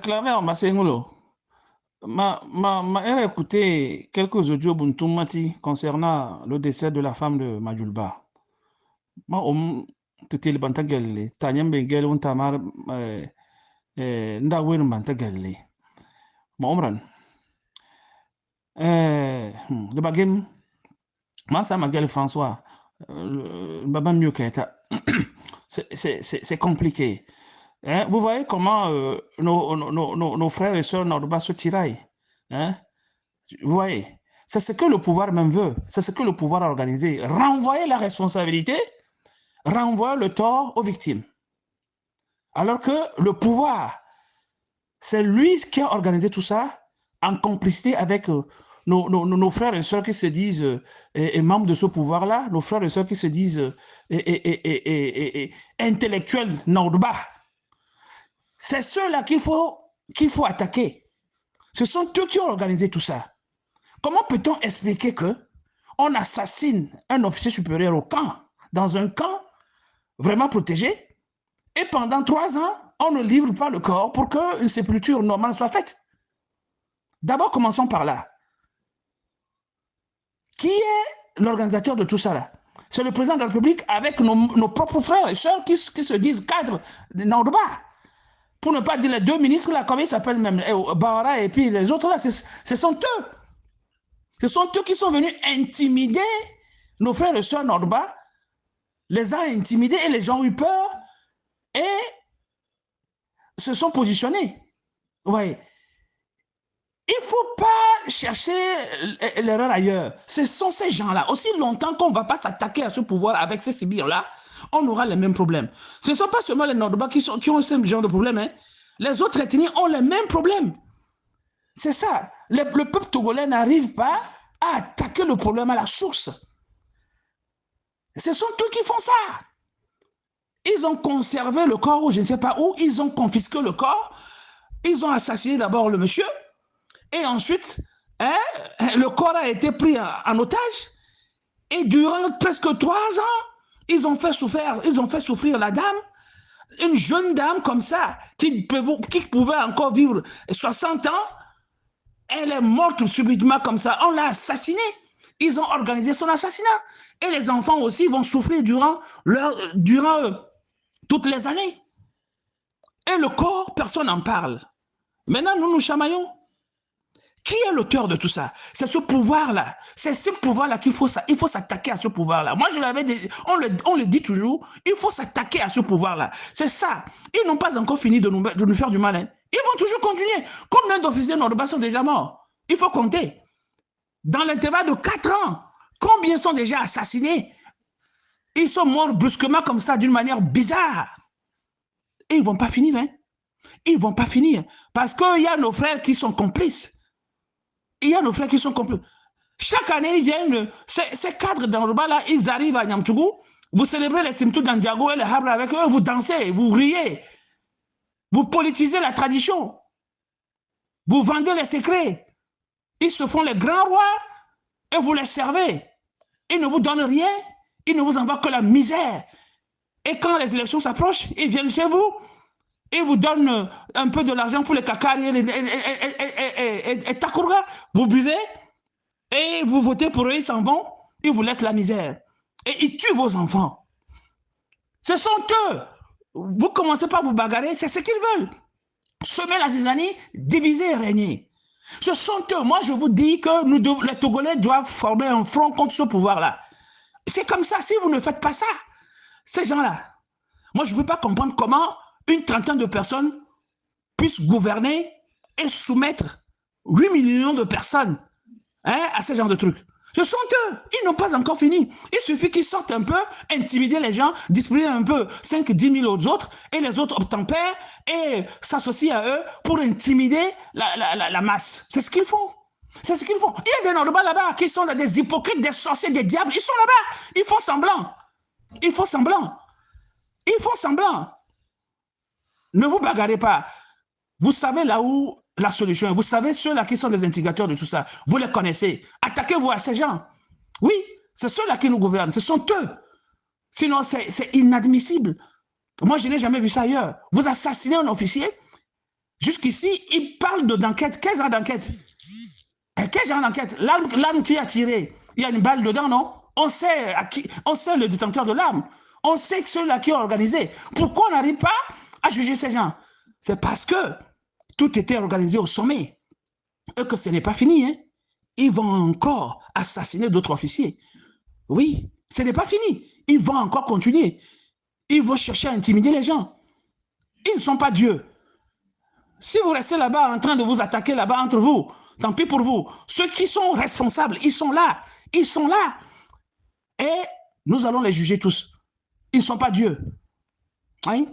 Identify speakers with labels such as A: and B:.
A: Claver Masengolo, elle a écouté quelques audios Buntumati concernant le décès de la femme de Majulba. Ma tutil banta gelle, tanyam bengel un tamar nda wen banta gelle. Ma omran. De bagem, ma sa ma gelle François, baba mieux qu'eta. C'est compliqué. Hein? Vous voyez comment nos frères et sœurs nord se tiraillent. Hein? Vous voyez, c'est ce que le pouvoir même veut, c'est ce que le pouvoir a organisé. Renvoyer la responsabilité, renvoyer le tort aux victimes. Alors que le pouvoir, c'est lui qui a organisé tout ça en complicité avec nos frères et sœurs qui se disent et membres de ce pouvoir-là, nos frères et sœurs qui se disent intellectuels nord-bas. C'est ceux-là qu'il faut attaquer. Ce sont eux qui ont organisé tout ça. Comment peut-on expliquer qu'on assassine un officier supérieur au camp, dans un camp vraiment protégé, et pendant 3 ans, on ne livre pas le corps pour qu'une sépulture normale soit faite? D'abord, commençons par là. Qui est l'organisateur de tout ça là? C'est le président de la République avec nos propres frères et sœurs qui se disent cadres nord-bas. Pour ne pas dire les 2 ministres là, comment ils s'appellent même, Bahara et puis les autres là, ce sont eux. Ce sont eux qui sont venus intimider nos frères et sœurs nord-bas, les a intimidés et les gens ont eu peur et se sont positionnés. Vous voyez, il ne faut pas chercher l'erreur ailleurs. Ce sont ces gens-là. Aussi longtemps qu'on ne va pas s'attaquer à ce pouvoir avec ces sbires-là, on aura les mêmes problèmes. Ce ne sont pas seulement les nord-bas qui ont ce genre de problème. Hein. Les autres ethnies ont les mêmes problèmes. C'est ça. Le peuple togolais n'arrive pas à attaquer le problème à la source. Ce sont eux qui font ça. Ils ont conservé le corps ou je ne sais pas où, ils ont confisqué le corps, ils ont assassiné d'abord le monsieur, et ensuite, le corps a été pris en otage, et durant presque 3 ans, ils ont fait souffrir la dame, une jeune dame comme ça, qui pouvait encore vivre 60 ans, elle est morte subitement comme ça. On l'a assassinée. Ils ont organisé son assassinat. Et les enfants aussi vont souffrir durant toutes les années. Et le corps, personne n'en parle. Maintenant, nous nous chamaillons. Qui est l'auteur de tout ça? C'est ce pouvoir-là. C'est ce pouvoir-là qu'il faut s'attaquer à ce pouvoir-là. Moi, je l'avais dit, on le dit toujours, il faut s'attaquer à ce pouvoir-là. C'est ça. Ils n'ont pas encore fini de nous faire du mal. Hein. Ils vont toujours continuer. Combien d'officiers nord-bas sont déjà morts? Il faut compter. Dans l'intervalle de 4 ans, combien sont déjà assassinés? Ils sont morts brusquement comme ça, d'une manière bizarre. Et ils ne vont pas finir. Hein. Ils ne vont pas finir. Parce qu'il y a nos frères qui sont complices. Il y a nos frères qui sont complices. Chaque année, ils viennent, ces cadres dans le bas là, ils arrivent à Nyamtougou, vous célébrez les Simtou d'Andiago et les Habra avec eux, vous dansez, vous riez, vous politisez la tradition, vous vendez les secrets. Ils se font les grands rois et vous les servez. Ils ne vous donnent rien, ils ne vous envoient que la misère. Et quand les élections s'approchent, ils viennent chez vous, ils vous donnent un peu de l'argent pour les cacari et takourga, vous buvez, et vous votez pour eux, ils s'en vont, ils vous laissent la misère. Et ils tuent vos enfants. Ce sont eux. Vous commencez par vous bagarrer, c'est ce qu'ils veulent. Semer la zizanie, diviser et régner. Ce sont eux. Moi, je vous dis que les Togolais doivent former un front contre ce pouvoir-là. C'est comme ça. Si vous ne faites pas ça, ces gens-là, moi, je ne peux pas comprendre comment une trentaine de personnes puissent gouverner et soumettre 8 millions de personnes à ce genre de trucs. Ce sont eux. Ils n'ont pas encore fini. Il suffit qu'ils sortent un peu, intimider les gens, distribuer un peu 5-10 000 aux autres, et les autres obtempèrent et s'associent à eux pour intimider la masse. C'est ce qu'ils font. C'est ce qu'ils font. Il y a des Nord-bas là-bas qui sont des hypocrites, des sorciers, des diables. Ils sont là-bas. Ils font semblant. Ils font semblant. Ils font semblant. Ne vous bagarrez pas. Vous savez là où la solution est. Vous savez ceux-là qui sont les instigateurs de tout ça. Vous les connaissez. Attaquez-vous à ces gens. Oui, c'est ceux-là qui nous gouvernent. Ce sont eux. Sinon, c'est inadmissible. Moi, je n'ai jamais vu ça ailleurs. Vous assassinez un officier Jusqu'ici, ils parlent d'enquête. Quel genre d'enquête? Quel genre d'enquête? L'arme qui a tiré, il y a une balle dedans, non? On sait, on sait le détenteur de l'arme. On sait ceux-là qui ont organisé. Pourquoi on n'arrive pas à juger ces gens? C'est parce que tout était organisé au sommet. Et que ce n'est pas fini. Hein? Ils vont encore assassiner d'autres officiers. Oui, ce n'est pas fini. Ils vont encore continuer. Ils vont chercher à intimider les gens. Ils ne sont pas Dieu. Si vous restez là-bas en train de vous attaquer là-bas entre vous, tant pis pour vous. Ceux qui sont responsables, ils sont là. Ils sont là. Et nous allons les juger tous. Ils ne sont pas Dieu. Hein?